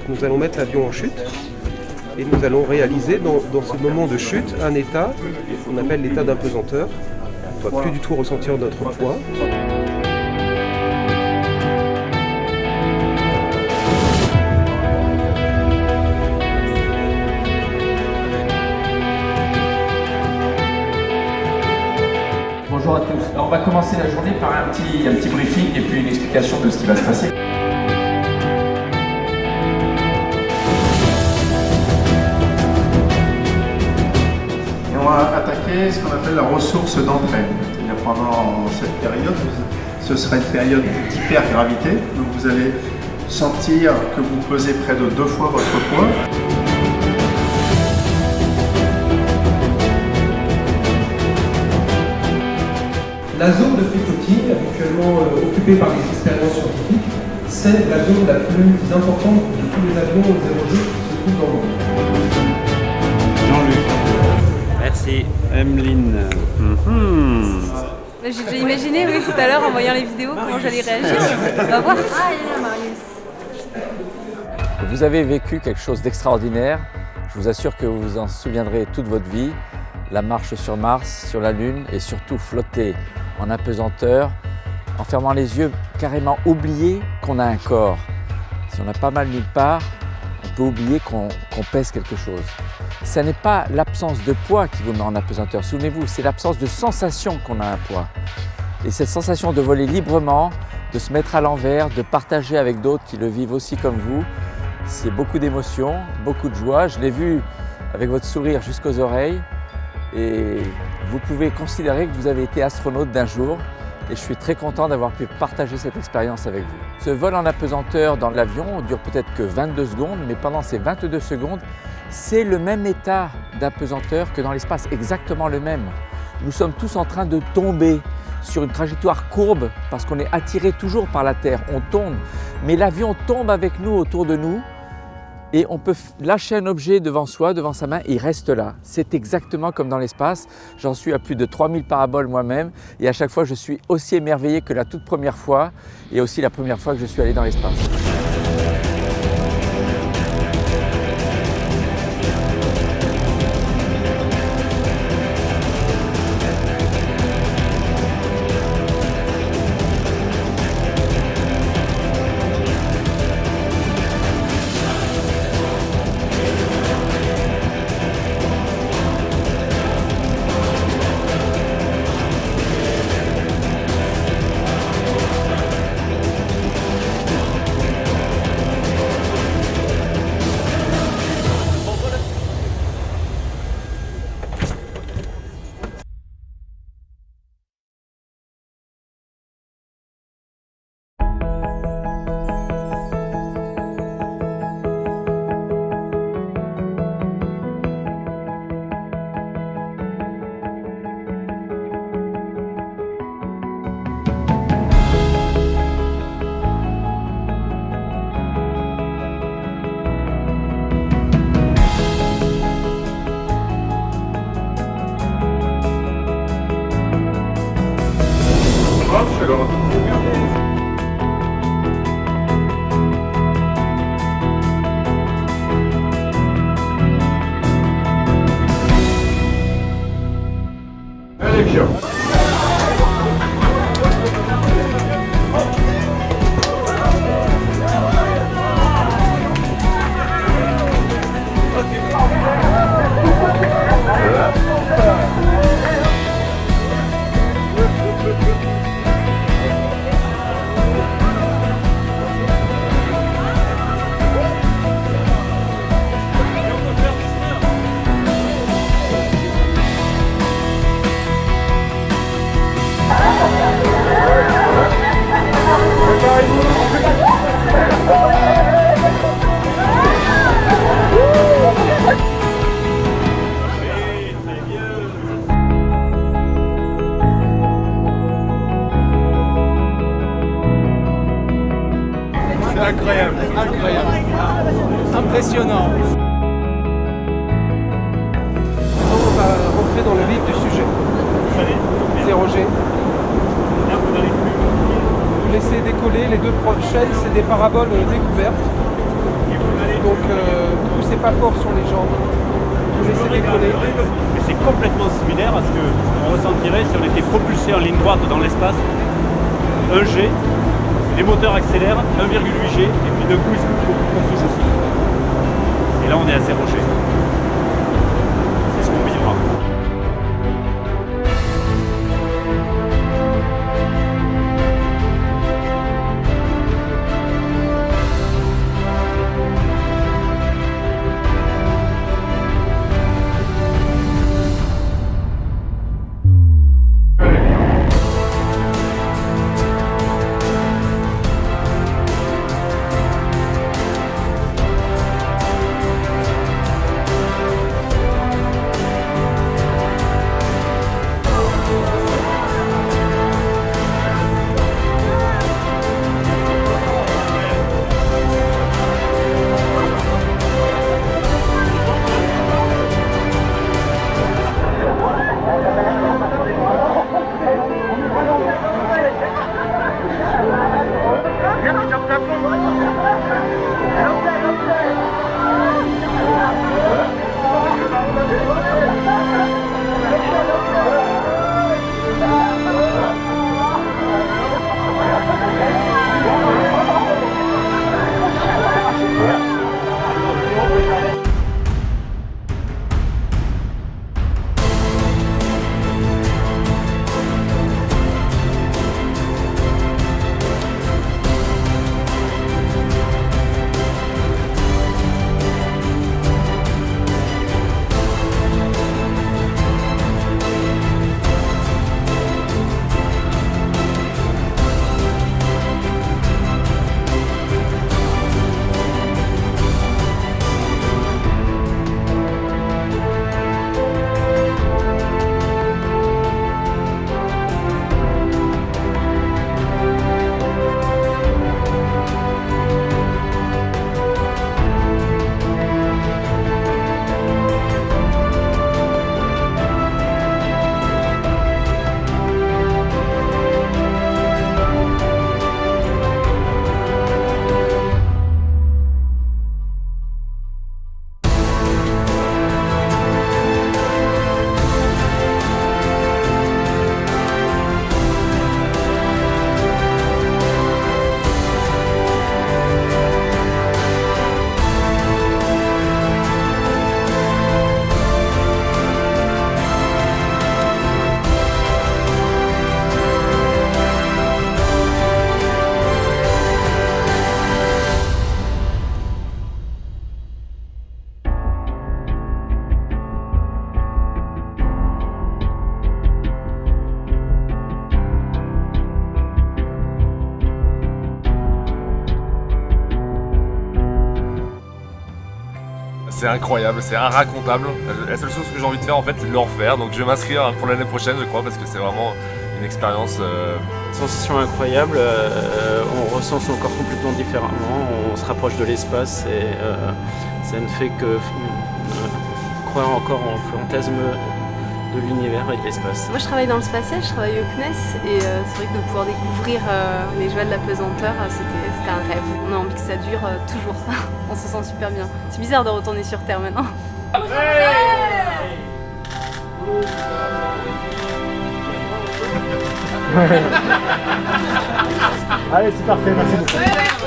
nous allons mettre l'avion en chute et nous allons réaliser dans ce moment de chute un état qu'on appelle l'état d'apesanteur. On ne doit plus du tout ressentir notre poids. Bonjour à tous. Alors on va commencer la journée par un petit briefing et puis une explication de ce qui va se passer. Et on va attaquer ce qu'on appelle la ressource d'entraîne. C'est-à-dire pendant cette période, ce sera une période d'hypergravité. Donc vous allez sentir que vous pesez près de 2 fois votre poids. La zone de free floating, habituellement occupée par les expériences scientifiques, c'est la zone la plus importante de tous les avions 0G qui se trouvent dans le monde. Jean-Luc. Merci. Emeline. J'ai déjà imaginé, oui, tout à l'heure, en voyant les vidéos, comment j'allais réagir. On va voir. Ah, il est là, Marius. Vous avez vécu quelque chose d'extraordinaire. Je vous assure que vous vous en souviendrez toute votre vie. La marche sur Mars, sur la Lune et surtout flotter en apesanteur, en fermant les yeux, carrément oublier qu'on a un corps. Si on a pas mal nulle part, on peut oublier qu'on pèse quelque chose. Ce n'est pas l'absence de poids qui vous met en apesanteur, souvenez-vous, c'est l'absence de sensation qu'on a un poids. Et cette sensation de voler librement, de se mettre à l'envers, de partager avec d'autres qui le vivent aussi comme vous, c'est beaucoup d'émotions, beaucoup de joie. Je l'ai vu avec votre sourire jusqu'aux oreilles. Et vous pouvez considérer que vous avez été astronaute d'un jour et je suis très content d'avoir pu partager cette expérience avec vous. Ce vol en apesanteur dans l'avion dure peut-être que 22 secondes, mais pendant ces 22 secondes, c'est le même état d'apesanteur que dans l'espace, exactement le même. Nous sommes tous en train de tomber sur une trajectoire courbe parce qu'on est attiré toujours par la Terre, on tombe, mais l'avion tombe avec nous autour de nous. Et on peut lâcher un objet devant soi, devant sa main, et il reste là. C'est exactement comme dans l'espace. J'en suis à plus de 3000 paraboles moi-même, et à chaque fois je suis aussi émerveillé que la toute première fois, et aussi la première fois que je suis allé dans l'espace. Incroyable, incroyable, impressionnant. Maintenant, on va rentrer dans le vif du sujet. 0G. Vous laissez décoller les 2 prochaines, c'est des paraboles découvertes. donc vous poussez pas fort sur les jambes. Vous laissez décoller. Mais c'est complètement similaire à ce qu'on ressentirait si on était propulsé en ligne droite dans l'espace. 1 G, les moteurs accélèrent, 1,8 G, et puis d'un coup ils se propulsent aussi. Et là on est à 0 G. C'est ce qu'on vivra. C'est incroyable, c'est irracontable. La seule chose que j'ai envie de faire en fait, c'est de le refaire. Donc je vais m'inscrire pour l'année prochaine, je crois, parce que c'est vraiment une expérience. Sensation incroyable, on ressent son corps complètement différemment, on se rapproche de l'espace et ça ne fait que croire encore en fantasme de l'univers et de l'espace. Moi je travaille dans le spatial, je travaille au CNES et c'est vrai que de pouvoir découvrir les joies de la pesanteur, c'était un rêve. On a envie que ça dure toujours, on se sent super bien. C'est bizarre de retourner sur Terre maintenant. Allez, c'est parfait, merci beaucoup.